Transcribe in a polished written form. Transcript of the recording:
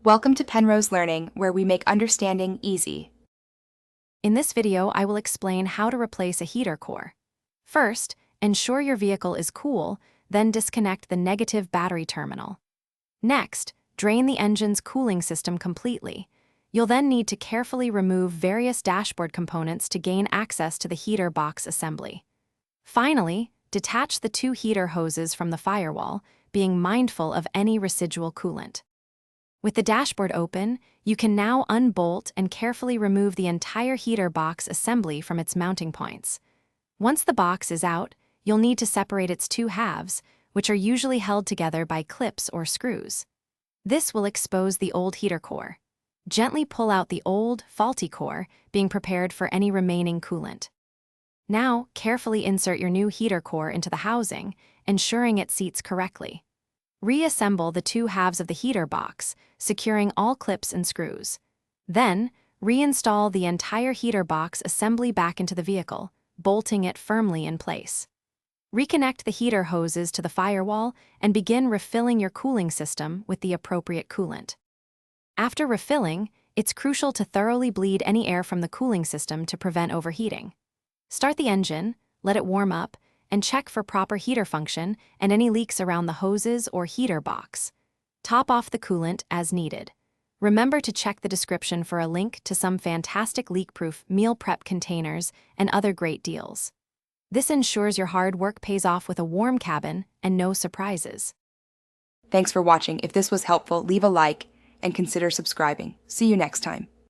Welcome to Penrose Learning, where we make understanding easy. In this video, I will explain how to replace a heater core. First, ensure your vehicle is cool, then disconnect the negative battery terminal. Next, drain the engine's cooling system completely. You'll then need to carefully remove various dashboard components to gain access to the heater box assembly. Finally, detach the two heater hoses from the firewall, being mindful of any residual coolant. With the dashboard open, you can now unbolt and carefully remove the entire heater box assembly from its mounting points. Once the box is out, you'll need to separate its two halves, which are usually held together by clips or screws. This will expose the old heater core. Gently pull out the old, faulty core, being prepared for any remaining coolant. Now, carefully insert your new heater core into the housing, ensuring it seats correctly. Reassemble the two halves of the heater box, securing all clips and screws. Then, reinstall the entire heater box assembly back into the vehicle, bolting it firmly in place. Reconnect the heater hoses to the firewall and begin refilling your cooling system with the appropriate coolant. After refilling, it's crucial to thoroughly bleed any air from the cooling system to prevent overheating. Start the engine, let it warm up, and check for proper heater function and any leaks around the hoses or heater box. Top off the coolant as needed. Remember to check the description for a link to some fantastic leak-proof meal prep containers and other great deals. This ensures your hard work pays off with a warm cabin and no surprises. Thanks for watching. If this was helpful, leave a like and consider subscribing. See you next time.